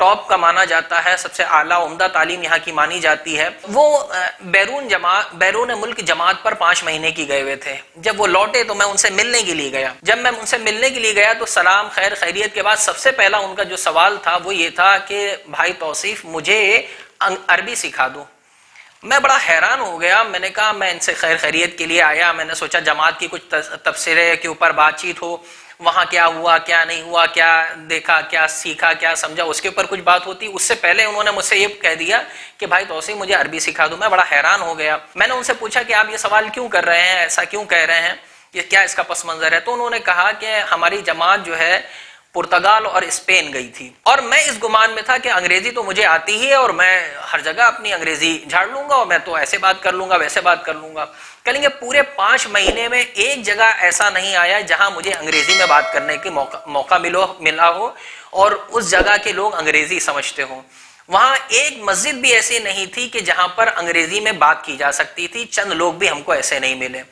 Top کا مانا جاتا ہے، سب سے اعلیٰ عمدہ تعلیم یہاں کی مانی جاتی ہے، وہ بیرون ملک جماعت پر 5 مہینے کی گئے ہوئے تھے۔ جب وہ لوٹے تو میں ان سے ملنے کے لیے گیا۔ جب میں ان سے ملنے کے لیے گیا تو سلام خیر خیریت کے بعد سب سے پہلا ان کا جو سوال تھا وہ یہ تھا کہ بھائی توصیف مجھے عربی سکھا دو۔ میں بڑا حیران ہو گیا، میں نے کہا میں ان سے خیر خیریت کے لیے آیا، میں نے سوچا جماعت کی کچھ تبصرے کے اوپر بات چیت ہو، وہاں کیا ہوا کیا نہیں ہوا، کیا دیکھا کیا سیکھا کیا سمجھا، اس کے اوپر کچھ بات ہوتی۔ اس سے پہلے انہوں نے مجھ سے یہ کہہ دیا کہ بھائی توصیف مجھے عربی سکھا دو۔ میں بڑا حیران ہو گیا، میں نے ان سے پوچھا کہ آپ یہ سوال کیوں کر رہے ہیں، ایسا کیوں کہہ رہے ہیں، یہ کیا اس کا پس منظر ہے؟ تو انہوں نے کہا کہ ہماری جماعت جو ہے پرتگال اور اسپین گئی تھی، اور میں اس گمان میں تھا کہ انگریزی تو مجھے آتی ہی ہے اور میں ہر جگہ اپنی انگریزی جھاڑ لوں گا اور میں تو ایسے بات کر لوں گا ویسے بات کر لوں گا۔ کہیں گے پورے 5 مہینے میں ایک جگہ ایسا نہیں آیا جہاں مجھے انگریزی میں بات کرنے کے موقع ملا ہو اور اس جگہ کے لوگ انگریزی سمجھتے ہوں۔ وہاں ایک مسجد بھی ایسی نہیں تھی کہ جہاں پر انگریزی میں بات کی جا سکتی تھی، چند لوگ بھی ہم کو ایسے نہیں ملے۔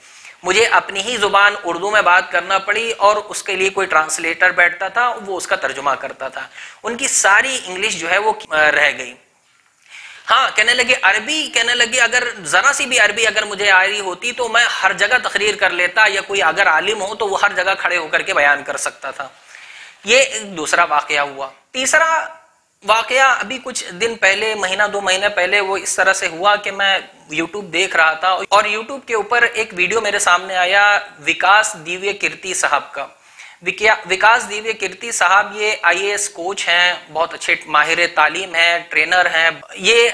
مجھے اپنی ہی زبان اردو میں بات کرنا پڑی اور اس کے لیے کوئی ٹرانسلیٹر بیٹھتا تھا، وہ اس کا ترجمہ کرتا تھا۔ ان کی ساری انگلش جو ہے وہ رہ گئی۔ ہاں کہنے لگے عربی، کہنے لگے اگر ذرا سی بھی عربی اگر مجھے آ رہی ہوتی تو میں ہر جگہ تقریر کر لیتا، یا کوئی اگر عالم ہو تو وہ ہر جگہ کھڑے ہو کر کے بیان کر سکتا تھا۔ یہ دوسرا واقعہ ہوا۔ تیسرا واقعہ ابھی کچھ دن پہلے، مہینہ 2 مہینے پہلے وہ اس طرح سے ہوا کہ میں یوٹیوب دیکھ رہا تھا اور یوٹیوب کے اوپر ایک ویڈیو میرے سامنے آیا وکاس دیویہ کیرتی صاحب کا۔ وکاس دیویہ کیرتی صاحب یہ IAS کوچ ہیں، بہت اچھے ماہر تعلیم ہیں، ٹرینر ہیں۔ یہ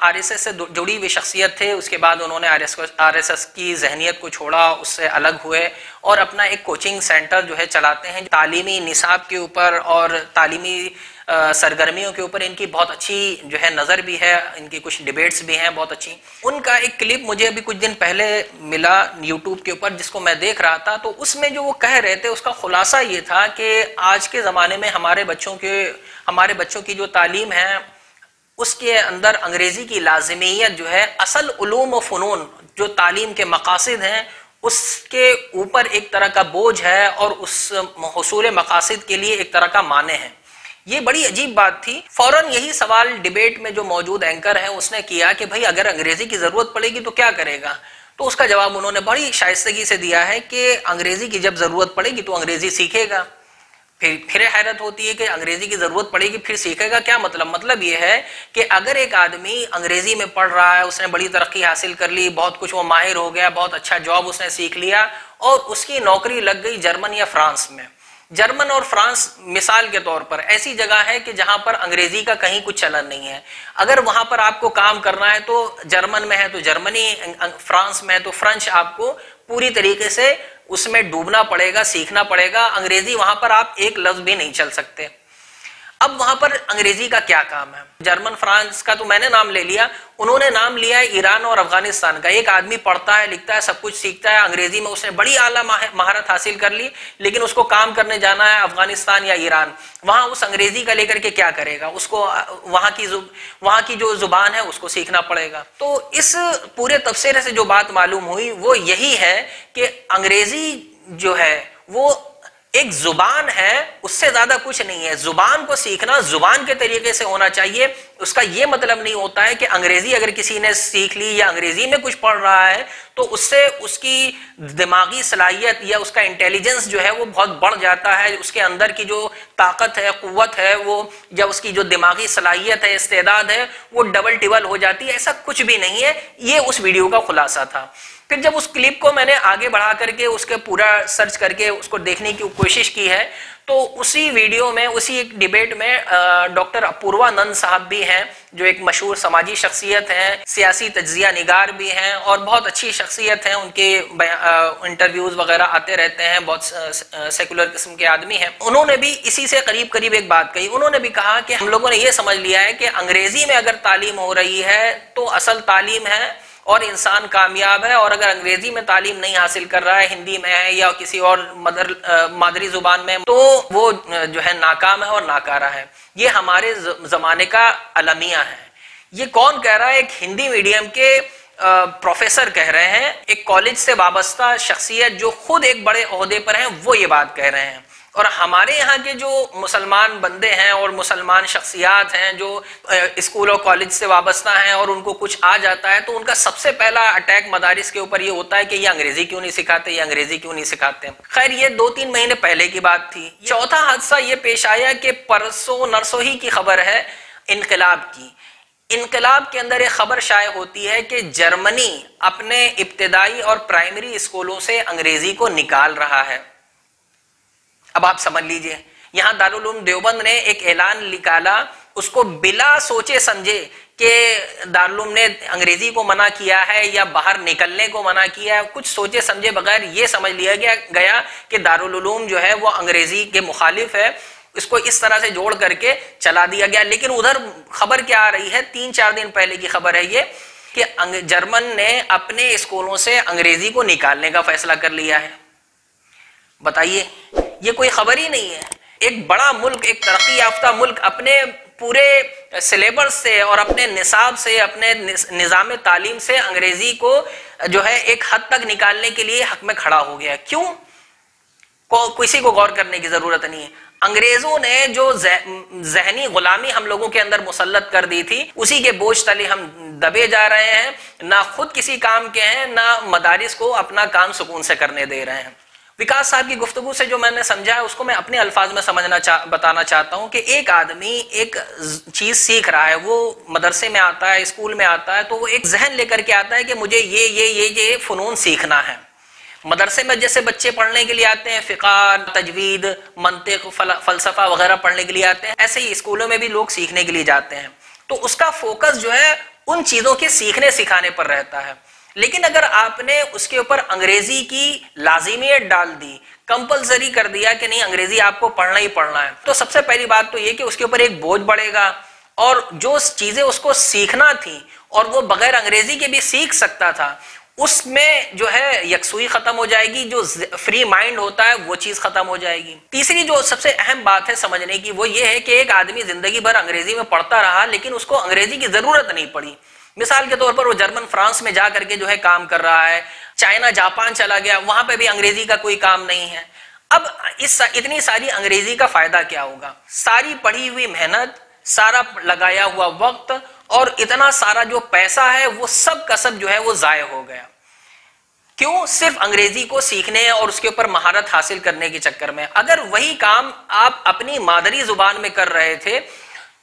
RSS سے جڑی ہوئی شخصیت تھے، اس کے بعد انہوں نے RSS کی ذہنیت کو چھوڑا، اس سے الگ ہوئے اور اپنا ایک کوچنگ سینٹر جو ہے چلاتے ہیں۔ تعلیمی نصاب کے اوپر اور تعلیمی سرگرمیوں کے اوپر ان کی بہت اچھی جو ہے نظر بھی ہے، ان کی کچھ ڈیبیٹس بھی ہیں بہت اچھی۔ ان کا ایک کلپ مجھے ابھی کچھ دن پہلے ملا یوٹیوب کے اوپر، جس کو میں دیکھ رہا تھا، تو اس میں جو وہ کہہ رہے تھے اس کا خلاصہ یہ تھا کہ آج کے زمانے میں ہمارے بچوں کی جو تعلیم ہے اس کے اندر انگریزی کی لازمیت جو ہے، اصل علوم و فنون جو تعلیم کے مقاصد ہیں اس کے اوپر ایک طرح کا بوجھ ہے اور اس حصول مقاصد کے لیے ایک طرح کا مانع ہے۔ یہ بڑی عجیب بات تھی۔ فوراً یہی سوال ڈیبیٹ میں جو موجود اینکر ہے اس نے کیا کہ بھائی اگر انگریزی کی ضرورت پڑے گی تو کیا کرے گا؟ تو اس کا جواب انہوں نے بڑی شائستگی سے دیا ہے کہ انگریزی کی جب ضرورت پڑے گی تو انگریزی سیکھے گا۔ پھر حیرت ہوتی ہے کہ انگریزی کی ضرورت پڑے گی پھر سیکھے گا، کیا مطلب؟ مطلب یہ ہے کہ اگر ایک آدمی انگریزی میں پڑھ رہا ہے، اس نے بڑی ترقی حاصل کر لی، بہت کچھ وہ ماہر ہو گیا، بہت اچھا جاب اس نے سیکھ لیا اور اس کی نوکری لگ گئی جرمن یا فرانس میں۔ جرمن اور فرانس مثال کے طور پر ایسی جگہ ہے کہ جہاں پر انگریزی کا کہیں کچھ چلن نہیں ہے۔ اگر وہاں پر آپ کو کام کرنا ہے تو جرمن میں ہے تو جرمنی، فرانس میں ہے تو فرینچ، آپ کو پوری طریقے سے اس میں ڈوبنا پڑے گا، سیکھنا پڑے گا۔ انگریزی وہاں پر آپ ایک لفظ بھی نہیں چل سکتے۔ اب وہاں پر انگریزی کا کیا کام ہے؟ جرمن فرانس کا تو میں نے نام لے لیا، انہوں نے نام لیا ہے ایران اور افغانستان کا۔ ایک آدمی پڑھتا ہے، لکھتا ہے، سب کچھ سیکھتا ہے، انگریزی میں اس نے بڑی اعلیٰ مہارت حاصل کر لی، لیکن اس کو کام کرنے جانا ہے افغانستان یا ایران، وہاں اس انگریزی کا لے کر کے کیا کرے گا؟ اس کو وہاں کی جو زبان ہے اس کو سیکھنا پڑے گا۔ تو اس پورے تبصرے سے جو بات معلوم ہوئی وہ یہی ہے کہ انگریزی جو ہے وہ ایک زبان ہے، اس سے زیادہ کچھ نہیں ہے۔ زبان کو سیکھنا زبان کے طریقے سے ہونا چاہیے۔ اس کا یہ مطلب نہیں ہوتا ہے کہ انگریزی اگر کسی نے سیکھ لی یا انگریزی میں کچھ پڑھ رہا ہے تو اس سے اس کی دماغی صلاحیت یا اس کا انٹیلیجنس جو ہے وہ بہت بڑھ جاتا ہے، اس کے اندر کی جو طاقت ہے، قوت ہے، وہ یا اس کی جو دماغی صلاحیت ہے، استعداد ہے، وہ ڈبل ٹیبل ہو جاتی ہے۔ ایسا کچھ بھی نہیں ہے۔ یہ اس ویڈیو کا خلاصہ تھا۔ پھر جب اس کلپ کو میں نے آگے بڑھا کر کے اس کے پورا سرچ کر کے اس کو دیکھنے کی کوشش کی ہے تو اسی ویڈیو میں، اسی ایک ڈیبیٹ میں ڈاکٹر اپوروا نند صاحب بھی ہیں جو ایک مشہور سماجی شخصیت ہیں، سیاسی تجزیہ نگار بھی ہیں اور بہت اچھی شخصیت ہیں، ان کے انٹرویوز وغیرہ آتے رہتے ہیں، بہت سیکولر قسم کے آدمی ہیں۔ انہوں نے بھی اسی سے قریب ایک بات کہی۔ انہوں نے بھی کہا کہ ہم لوگوں نے یہ سمجھ لیا ہے کہ انگریزی میں اگر تعلیم ہو رہی ہے تو اصل تعلیم ہے اور انسان کامیاب ہے، اور اگر انگریزی میں تعلیم نہیں حاصل کر رہا ہے، ہندی میں ہے یا کسی اور مادری زبان میں، تو وہ جو ہے ناکام ہے اور ناکارہ ہے۔ یہ ہمارے زمانے کا المیہ ہے۔ یہ کون کہہ رہا ہے؟ ایک ہندی میڈیم کے پروفیسر کہہ رہے ہیں، ایک کالج سے وابستہ شخصیت جو خود ایک بڑے عہدے پر ہیں، وہ یہ بات کہہ رہے ہیں۔ اور ہمارے یہاں کے جو مسلمان بندے ہیں اور مسلمان شخصیات ہیں جو اسکول اور کالج سے وابستہ ہیں اور ان کو کچھ آ جاتا ہے، تو ان کا سب سے پہلا اٹیک مدارس کے اوپر یہ ہوتا ہے کہ یہ انگریزی کیوں نہیں سکھاتے، یہ انگریزی کیوں نہیں سکھاتے۔ خیر یہ 2-3 مہینے پہلے کی بات تھی۔ چوتھا حادثہ یہ پیش آیا کہ پرسوں نرسوں ہی کی خبر ہے انقلاب کی۔ انقلاب کے اندر ایک خبر شائع ہوتی ہے کہ جرمنی اپنے ابتدائی اور پرائمری اسکولوں سے انگریزی کو نکال رہا ہے۔ اب آپ سمجھ لیجئے، یہاں دارالعلوم دیوبند نے ایک اعلان نکالا، اس کو بلا سوچے سمجھے کہ دارالعلوم نے انگریزی کو منع کیا ہے یا باہر نکلنے کو منع کیا ہے، کچھ سوچے سمجھے بغیر یہ سمجھ لیا گیا کہ دارالعلوم جو ہے وہ انگریزی کے مخالف ہے، اس کو اس طرح سے جوڑ کر کے چلا دیا گیا۔ لیکن ادھر خبر کیا آ رہی ہے، 3-4 دن پہلے کی خبر ہے یہ کہ جرمن نے اپنے اسکولوں سے انگریزی کو نکالنے کا فیصلہ کر لیا ہے۔ بتائیے، یہ کوئی خبر ہی نہیں ہے۔ ایک بڑا ملک، ایک ترقی یافتہ ملک اپنے پورے سلیبس سے اور اپنے نصاب سے، اپنے نظام تعلیم سے انگریزی کو جو ہے ایک حد تک نکالنے کے لیے حق میں کھڑا ہو گیا۔ کیوں؟ کسی کو غور کرنے کی ضرورت نہیں ہے۔ انگریزوں نے جو ذہنی غلامی ہم لوگوں کے اندر مسلط کر دی تھی، اسی کے بوجھ تلے ہم دبے جا رہے ہیں، نہ خود کسی کام کے ہیں، نہ مدارس کو اپنا کام سکون سے کرنے دے رہے ہیں۔ وکاس صاحب کی گفتگو سے جو میں نے سمجھا ہے اس کو میں اپنے الفاظ میں بتانا چاہتا ہوں کہ ایک آدمی ایک چیز سیکھ رہا ہے، وہ مدرسے میں آتا ہے، اسکول میں آتا ہے، تو وہ ایک ذہن لے کر کے آتا ہے کہ مجھے یہ فنون سیکھنا ہے۔ مدرسے میں جیسے بچے پڑھنے کے لیے آتے ہیں، فقہ، تجوید، منطق، فلسفہ وغیرہ پڑھنے کے لیے آتے ہیں، ایسے ہی اسکولوں میں بھی لوگ سیکھنے کے لیے جاتے ہیں۔ تو اس کا فوکس جو ہے ان چیزوں کے سیکھنے سکھانے پر رہتا ہے۔ لیکن اگر آپ نے اس کے اوپر انگریزی کی لازمیت ڈال دی، کمپلسری کر دیا کہ نہیں انگریزی آپ کو پڑھنا ہی پڑھنا ہے، تو سب سے پہلی بات تو یہ کہ اس کے اوپر ایک بوجھ بڑھے گا، اور جو چیزیں اس کو سیکھنا تھی اور وہ بغیر انگریزی کے بھی سیکھ سکتا تھا، اس میں جو ہے یکسوئی ختم ہو جائے گی، جو فری مائنڈ ہوتا ہے وہ چیز ختم ہو جائے گی۔ تیسری جو سب سے اہم بات ہے سمجھنے کی وہ یہ ہے کہ ایک آدمی زندگی بھر انگریزی میں پڑھتا رہا لیکن اس کو انگریزی کی ضرورت نہیں پڑی۔ مثال کے طور پر وہ جرمن فرانس میں جا کر کے جو ہے کام کر رہا ہے، چائنا جاپان چلا گیا، وہاں پہ بھی انگریزی کا کوئی کام نہیں ہے۔ اب اتنی ساری انگریزی کا فائدہ کیا ہوگا؟ ساری پڑھی ہوئی محنت، سارا لگایا ہوا وقت اور اتنا سارا جو پیسہ ہے وہ سب کا سب جو ہے وہ ضائع ہو گیا۔ کیوں؟ صرف انگریزی کو سیکھنے اور اس کے اوپر مہارت حاصل کرنے کے چکر میں۔ اگر وہی کام آپ اپنی مادری زبان میں کر رہے تھے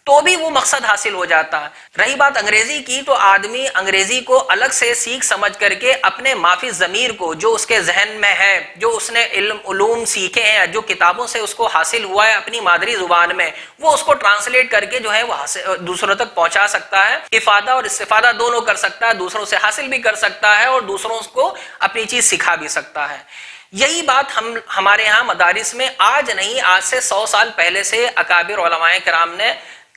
تو بھی وہ مقصد حاصل ہو جاتا۔ رہی بات انگریزی کی، تو آدمی انگریزی کو الگ سے سیکھ سمجھ کر کے اپنے مافی ضمیر کو، جو اس کے ذہن میں ہے، جو اس نے علوم سیکھے ہیں، جو کتابوں سے اس کو حاصل ہوا ہے اپنی مادری زبان میں، وہ اس کو ٹرانسلیٹ کر کے جو ہے وہ دوسروں تک پہنچا سکتا ہے، افادہ اور استفادہ دونوں کر سکتا ہے، دوسروں سے حاصل بھی کر سکتا ہے اور دوسروں کو اپنی چیز سکھا بھی سکتا ہے۔ یہی بات ہمارے ہاں مدارس میں آج نہیں، آج سے 100 سال پہلے سے اکابر علماء کرام نے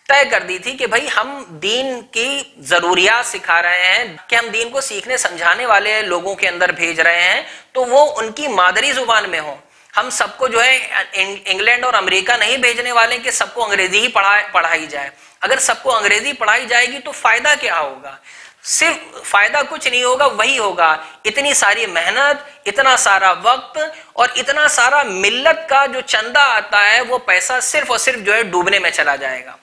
طے کر دی تھی کہ بھائی ہم دین کی ضروریات سکھا رہے ہیں، کہ ہم دین کو سیکھنے سمجھانے والے لوگوں کے اندر بھیج رہے ہیں تو وہ ان کی مادری زبان میں ہو۔ ہم سب کو جو ہے انگلینڈ اور امریکہ نہیں بھیجنے والے کہ سب کو انگریزی ہی پڑھائی جائے۔ اگر سب کو انگریزی پڑھائی جائے گی تو فائدہ کیا ہوگا؟ صرف فائدہ کچھ نہیں ہوگا، وہی ہوگا اتنی ساری محنت، اتنا سارا وقت اور اتنا سارا ملت کا جو چندہ آتا ہے وہ پیسہ صرف اور صرف جو ہے ڈوبنے میں چلا جائے گا۔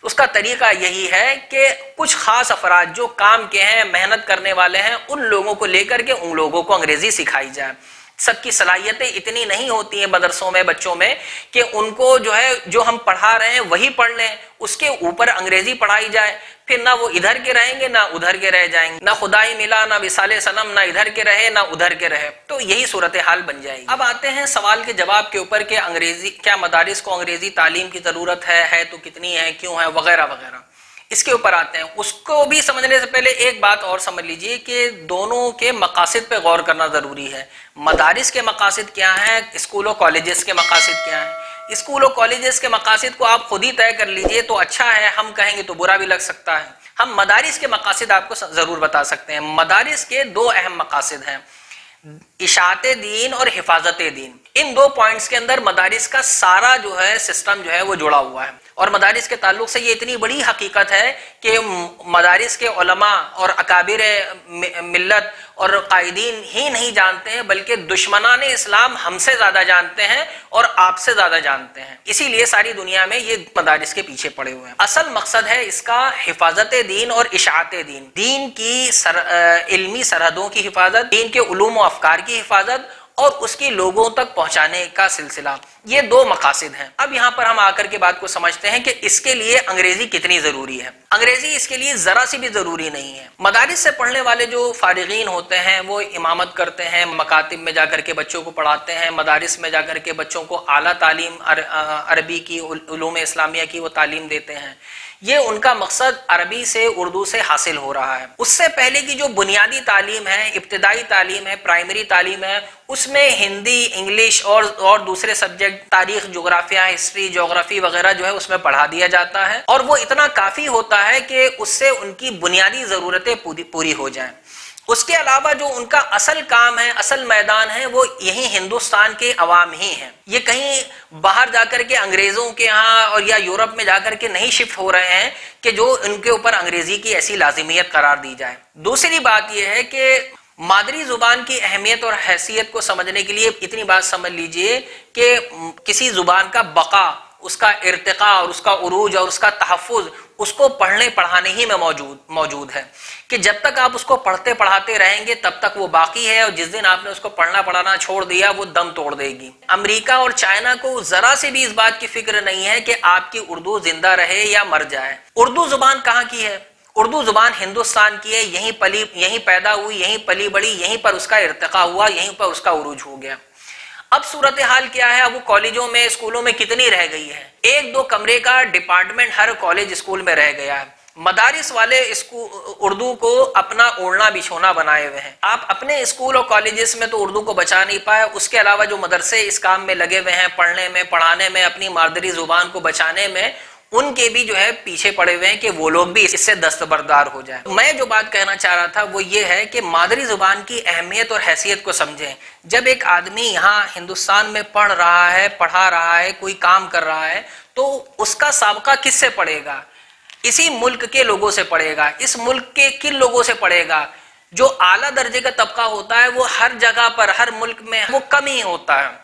اس کا طریقہ یہی ہے کہ کچھ خاص افراد جو کام کے ہیں، محنت کرنے والے ہیں، ان لوگوں کو لے کر کے ان لوگوں کو انگریزی سکھائی جائے۔ سب کی صلاحیتیں اتنی نہیں ہوتی ہیں مدرسوں میں بچوں میں کہ ان کو جو ہے جو ہم پڑھا رہے ہیں وہی پڑھ لیں، اس کے اوپر انگریزی پڑھائی جائے، پھر نہ وہ ادھر کے رہیں گے نہ ادھر کے رہ جائیں گے، نہ خدائی ملا نہ وصال صنم، نہ ادھر کے رہے نہ ادھر کے رہے، تو یہی صورتحال بن جائے گی۔ اب آتے ہیں سوال کے جواب کے اوپر کہ انگریزی کیا مدارس کو انگریزی تعلیم کی ضرورت ہے تو کتنی ہے، کیوں ہے، وغیرہ وغیرہ، اس کے اوپر آتے ہیں۔ اس کو بھی سمجھنے سے پہلے ایک بات اور سمجھ لیجئے کہ دونوں کے مقاصد پہ غور کرنا ضروری ہے۔ مدارس کے مقاصد کیا ہیں، اسکول و کالجز کے مقاصد کیا ہیں۔ اسکول و کالجز کے مقاصد کو آپ خود ہی طے کر لیجئے تو اچھا ہے، ہم کہیں گے تو برا بھی لگ سکتا ہے۔ ہم مدارس کے مقاصد آپ کو ضرور بتا سکتے ہیں۔ مدارس کے 2 اہم مقاصد ہیں، اشاعت دین اور حفاظت دین۔ ان 2 پوائنٹس کے اندر مدارس کا سارا جو ہے سسٹم جو ہے وہ جڑا ہوا ہے۔ اور مدارس کے تعلق سے یہ اتنی بڑی حقیقت ہے کہ مدارس کے علماء اور اکابر ملت اور قائدین ہی نہیں جانتے ہیں، بلکہ دشمنان اسلام ہم سے زیادہ جانتے ہیں اور آپ سے زیادہ جانتے ہیں، اسی لیے ساری دنیا میں یہ مدارس کے پیچھے پڑے ہوئے ہیں۔ اصل مقصد ہے اس کا حفاظت دین اور اشاعت دین، دین کی علمی سرحدوں کی حفاظت، دین کے علوم و افکار کی حفاظت اور اس کی لوگوں تک پہنچانے کا سلسلہ، یہ دو مقاصد ہیں۔ اب یہاں پر ہم آ کر کے بات کو سمجھتے ہیں کہ اس کے لیے انگریزی کتنی ضروری ہے۔ انگریزی اس کے لیے ذرا سی بھی ضروری نہیں ہے۔ مدارس سے پڑھنے والے جو فارغین ہوتے ہیں وہ امامت کرتے ہیں، مکاتب میں جا کر کے بچوں کو پڑھاتے ہیں، مدارس میں جا کر کے بچوں کو اعلیٰ تعلیم عربی کی، علوم اسلامیہ کی وہ تعلیم دیتے ہیں۔ یہ ان کا مقصد عربی سے اردو سے حاصل ہو رہا ہے۔ اس سے پہلے کی جو بنیادی تعلیم ہے، ابتدائی تعلیم ہے، پرائمری تعلیم ہے، اس میں ہندی، انگلش اور دوسرے سبجیکٹ، تاریخ، جغرافیہ، ہسٹری، جغرافی وغیرہ جو ہے اس میں پڑھا دیا جاتا ہے، اور وہ اتنا کافی ہوتا ہے کہ اس سے ان کی بنیادی ضرورتیں پوری ہو جائیں۔ اس کے علاوہ جو ان کا اصل کام ہے، اصل میدان ہے، وہ یہی ہندوستان کے عوام ہی ہیں۔ یہ کہیں باہر جا کر کے انگریزوں کے ہاں اور یا یورپ میں جا کر کے نہیں شفٹ ہو رہے ہیں کہ جو ان کے اوپر انگریزی کی ایسی لازمیت قرار دی جائے۔ دوسری بات یہ ہے کہ مادری زبان کی اہمیت اور حیثیت کو سمجھنے کے لیے اتنی بات سمجھ لیجئے کہ کسی زبان کا بقا، اس کا ارتقاء اور اس کا عروج اور اس کا تحفظ اس کو پڑھنے پڑھانے ہی میں موجود ہے، کہ جب تک آپ اس کو پڑھتے پڑھاتے رہیں گے تب تک وہ باقی ہے، اور جس دن آپ نے اس کو پڑھنا پڑھانا چھوڑ دیا وہ دم توڑ دے گی۔ امریکہ اور چائنا کو ذرا سے بھی اس بات کی فکر نہیں ہے کہ آپ کی اردو زندہ رہے یا مر جائے۔ اردو زبان کہاں کی ہے؟ اردو زبان ہندوستان کی ہے، یہیں پیدا ہوئی، یہیں پلی بڑی، یہیں پر اس کا ارتقاء ہوا، یہیں پر اس کا عروج ہو گیا۔ اب صورتحال کیا ہے؟ اب وہ کالجوں میں، اسکولوں میں کتنی رہ گئی ہے؟ 1-2 کمرے کا ڈپارٹمنٹ ہر کالج اسکول میں رہ گیا ہے۔ مدارس والے اردو کو اپنا اوڑھنا بچھونا بنائے ہوئے ہیں۔ آپ اپنے اسکول اور کالجز میں تو اردو کو بچا نہیں پائے، اس کے علاوہ جو مدرسے اس کام میں لگے ہوئے ہیں، پڑھنے میں، پڑھانے میں، اپنی مادری زبان کو بچانے میں، ان کے بھی جو ہے پیچھے پڑے ہوئے ہیں کہ وہ لوگ بھی اس سے دستبردار ہو جائیں۔ میں جو بات کہنا چاہ رہا تھا وہ یہ ہے کہ مادری زبان کی اہمیت اور حیثیت کو سمجھیں۔ جب ایک آدمی یہاں ہندوستان میں پڑھ رہا ہے، پڑھا رہا ہے، کوئی کام کر رہا ہے، تو اس کا سابقہ کس سے پڑے گا؟ اسی ملک کے لوگوں سے پڑے گا۔ اس ملک کے کن لوگوں سے پڑے گا؟ جو اعلیٰ درجے کا طبقہ ہوتا ہے وہ ہر جگہ پر، ہر ملک میں وہ کم ہی ہوتا ہے۔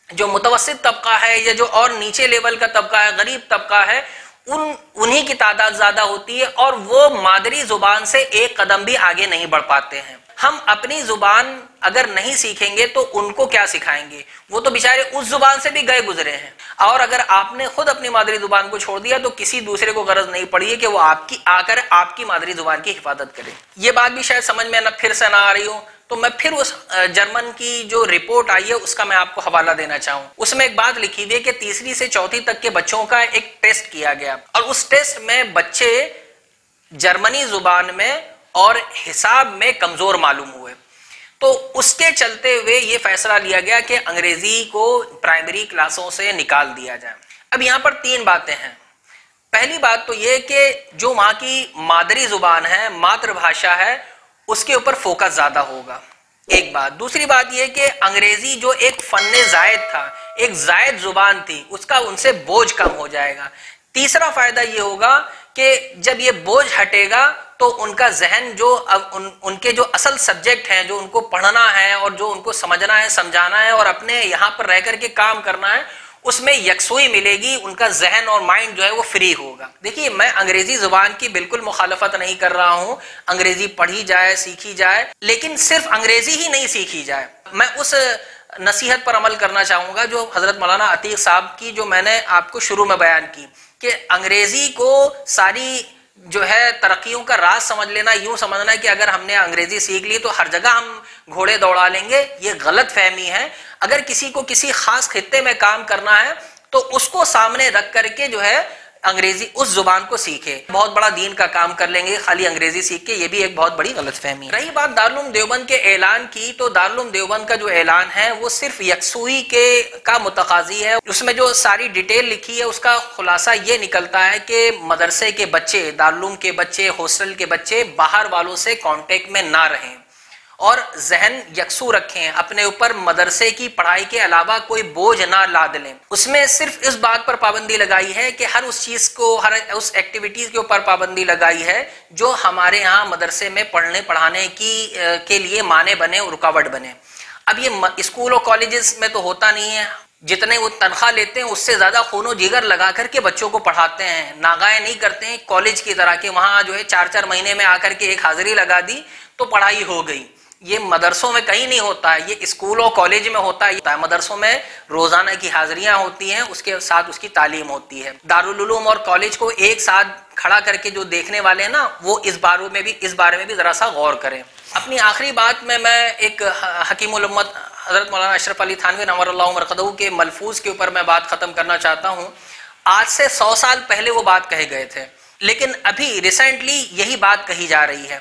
جو متوسط طبقہ ہے یا جو اور نیچے لیول کا طبقہ ہے، غریب طبقہ ہے، انہی کی تعداد زیادہ ہوتی ہے، اور وہ مادری زبان سے ایک قدم بھی آگے نہیں بڑھ پاتے ہیں۔ ہم اپنی زبان اگر نہیں سیکھیں گے تو ان کو کیا سکھائیں گے؟ وہ تو بیچارے اس زبان سے بھی گئے گزرے ہیں، اور اگر آپ نے خود اپنی مادری زبان کو چھوڑ دیا تو کسی دوسرے کو غرض نہیں پڑی ہے کہ وہ آ کر آپ کی مادری زبان کی حفاظت کرے۔ یہ بات بھی شاید سمجھ میں پھر سے نہ آ رہی ہو، تو میں پھر اس جرمن کی جو رپورٹ آئی ہے اس کا میں آپ کو حوالہ دینا چاہوں۔ اس میں ایک بات لکھی ہوئی ہے کہ 3 سے 4 تک کے بچوں کا ایک ٹیسٹ کیا گیا، اور اس ٹیسٹ میں بچے جرمنی زبان میں اور حساب میں کمزور معلوم ہوئے، تو اس کے چلتے ہوئے یہ فیصلہ لیا گیا کہ انگریزی کو پرائمری کلاسوں سے نکال دیا جائے۔ اب یہاں پر 3 باتیں ہیں۔ پہلی بات تو یہ کہ جو وہاں کی مادری زبان ہے، ماتر بھاشا ہے، اس کے اوپر فوکس زیادہ ہوگا، ایک بات۔ دوسری بات یہ کہ انگریزی جو ایک فن زائد تھا، ایک زائد زبان تھی، اس کا ان سے بوجھ کم ہو جائے گا۔ تیسرا فائدہ یہ ہوگا کہ جب یہ بوجھ ہٹے گا تو ان کا ذہن جو ان کے جو اصل سبجیکٹ ہیں، جو ان کو پڑھنا ہے اور جو ان کو سمجھنا ہے، سمجھانا ہے اور اپنے یہاں پر رہ کر کے کام کرنا ہے، اس میں یکسوئی ملے گی، ان کا ذہن اور مائنڈ جو ہے وہ فری ہوگا۔ دیکھیے، میں انگریزی زبان کی بالکل مخالفت نہیں کر رہا ہوں، انگریزی پڑھی جائے، سیکھی جائے، لیکن صرف انگریزی ہی نہیں سیکھی جائے۔ میں اس نصیحت پر عمل کرنا چاہوں گا جو حضرت مولانا عتیق صاحب کی، جو میں نے آپ کو شروع میں بیان کی، کہ انگریزی کو ساری جو ہے ترقیوں کا راز سمجھ لینا، یوں سمجھنا ہے کہ اگر ہم نے انگریزی سیکھ لی تو ہر جگہ ہم گھوڑے دوڑا لیں گے، یہ غلط فہمی ہے۔ اگر کسی کو کسی خاص خطے میں کام کرنا ہے تو اس کو سامنے رکھ کر کے جو ہے انگریزی اس زبان کو سیکھے، بہت بڑا دین کا کام کر لیں گے خالی انگریزی سیکھ کے، یہ بھی ایک بہت بڑی غلط فہمی ہے۔ رہی بات دارالعلوم دیوبند کے اعلان کی، تو دارالعلوم دیوبند کا جو اعلان ہے وہ صرف یکسوئی کا متقاضی ہے۔ اس میں جو ساری ڈیٹیل لکھی ہے اس کا خلاصہ یہ نکلتا ہے کہ مدرسے کے بچے، دارالعلوم کے بچے، ہاسٹل کے بچے باہر والوں سے کانٹیکٹ میں نہ رہیں، اور ذہن یکسو رکھیں، اپنے اوپر مدرسے کی پڑھائی کے علاوہ کوئی بوجھ نہ لاد لیں۔ اس میں صرف اس بات پر پابندی لگائی ہے کہ ہر اس چیز کو، ہر اس ایکٹیویٹیز کے اوپر پابندی لگائی ہے جو ہمارے ہاں مدرسے میں پڑھنے پڑھانے کے لیے مانع بنے اور رکاوٹ بنے۔ اب یہ اسکول اور کالجز میں تو ہوتا نہیں ہے، جتنے وہ تنخواہ لیتے ہیں اس سے زیادہ خون و جگر لگا کر کے بچوں کو پڑھاتے ہیں، ناغائے نہیں کرتے ہیں کالج کی طرح کہ وہاں جو ہے 4 مہینے میں آ کر کے ایک حاضری لگا دی تو پڑھائی ہو گئی۔ یہ مدرسوں میں کہیں نہیں ہوتا ہے، یہ اسکول اور کالج میں ہوتا ہے۔ مدرسوں میں روزانہ کی حاضریاں ہوتی ہیں، اس کے ساتھ اس کی تعلیم ہوتی ہے۔ دارالعلوم اور کالج کو ایک ساتھ کھڑا کر کے جو دیکھنے والے ہیں نا، وہ اس بارے میں بھی ذرا سا غور کریں۔ اپنی آخری بات میں ایک حکیم الامت حضرت مولانا اشرف علی تھانوی نور اللہ مرقدہ کے ملفوظ کے اوپر میں بات ختم کرنا چاہتا ہوں۔ آج سے 100 سال پہلے وہ بات کہے گئے تھے، لیکن ابھی ریسنٹلی یہی بات کہی جا رہی ہے۔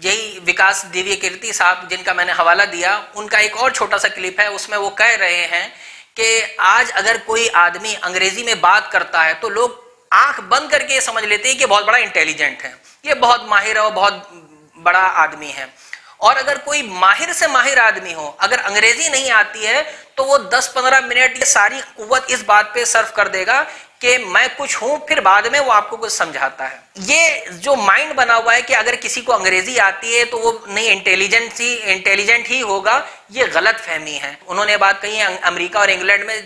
یہی وکاس دیویہ کیرتی صاحب جن کا میں نے حوالہ دیا، ان کا ایک اور چھوٹا سا کلپ ہے، اس میں وہ کہہ رہے ہیں کہ آج اگر کوئی آدمی انگریزی میں بات کرتا ہے تو لوگ آنکھ بند کر کے یہ سمجھ لیتے ہیں کہ بہت بڑا انٹیلیجنٹ ہے، یہ بہت ماہر ہے اور بہت بڑا آدمی ہے۔ اور اگر کوئی ماہر سے ماہر آدمی ہو، اگر انگریزی نہیں آتی ہے تو وہ 10-15 منٹ یہ ساری قوت اس بات پہ صرف کر دے گا کہ میں کچھ ہوں، پھر بعد میں وہ آپ کو کچھ سمجھاتا ہے۔ یہ جو مائنڈ بنا ہوا ہے کہ اگر کسی کو انگریزی آتی ہے تو وہ نہیں انٹیلیجنٹ ہی ہوگا، یہ غلط فہمی ہے۔ انہوں نے بات کہی ہے امریکہ اور انگلینڈ میں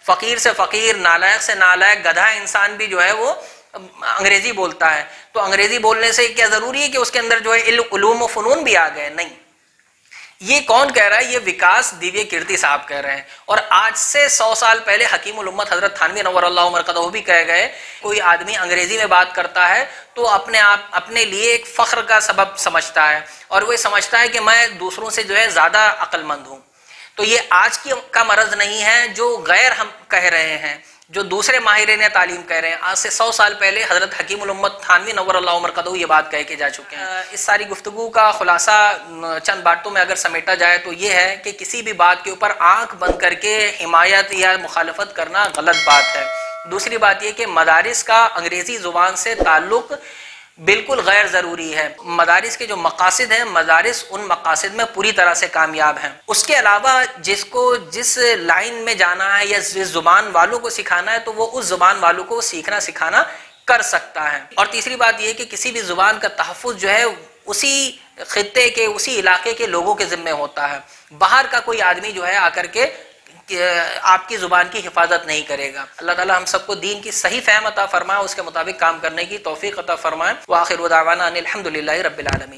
فقیر سے فقیر، نالائق سے نالائق، گدھا انسان بھی جو ہے وہ انگریزی بولتا ہے، تو انگریزی بولنے سے کیا ضروری ہے کہ اس کے اندر جو ہے علوم و فنون بھی آ گئے؟ نہیں۔ یہ کون کہہ رہا ہے؟ یہ وکاس دیویہ کیرتی صاحب کہہ رہے ہیں، اور آج سے 100 سال پہلے حکیم الامت حضرت تھانوی نور اللہ مرقدہ بھی کہہ گئے، کوئی آدمی انگریزی میں بات کرتا ہے تو اپنے لیے ایک فخر کا سبب سمجھتا ہے، اور وہ سمجھتا ہے کہ میں دوسروں سے جو ہے زیادہ عقل مند ہوں۔ تو یہ آج کا مرض نہیں ہے جو غیر ہم کہہ رہے ہیں، جو دوسرے ماہرین تعلیم کہہ رہے ہیں۔ آج سے 100 سال پہلے حضرت حکیم الامت تھانوی نور اللہ مرقدہ یہ بات کہہ کے جا چکے ہیں۔ اس ساری گفتگو کا خلاصہ چند باتوں میں اگر سمیٹا جائے تو یہ ہے کہ کسی بھی بات کے اوپر آنکھ بند کر کے حمایت یا مخالفت کرنا غلط بات ہے۔ دوسری بات یہ کہ مدارس کا انگریزی زبان سے تعلق بالکل غیر ضروری ہے۔ مدارس کے جو مقاصد ہیں، مدارس ان مقاصد میں پوری طرح سے کامیاب ہیں۔ اس کے علاوہ جس لائن میں جانا ہے یا جس زبان والوں کو سکھانا ہے تو وہ اس زبان والوں کو سیکھنا سکھانا کر سکتا ہے۔ اور تیسری بات یہ کہ کسی بھی زبان کا تحفظ جو ہے اسی خطے کے، اسی علاقے کے لوگوں کے ذمہ ہوتا ہے۔ باہر کا کوئی آدمی جو ہے آ کر کے آپ کی زبان کی حفاظت نہیں کرے گا۔ اللہ تعالی ہم سب کو دین کی صحیح فہم عطا فرمائے، اس کے مطابق کام کرنے کی توفیق عطا فرمائے۔ وآخر دعوانا ان الحمد للہ رب العالمین۔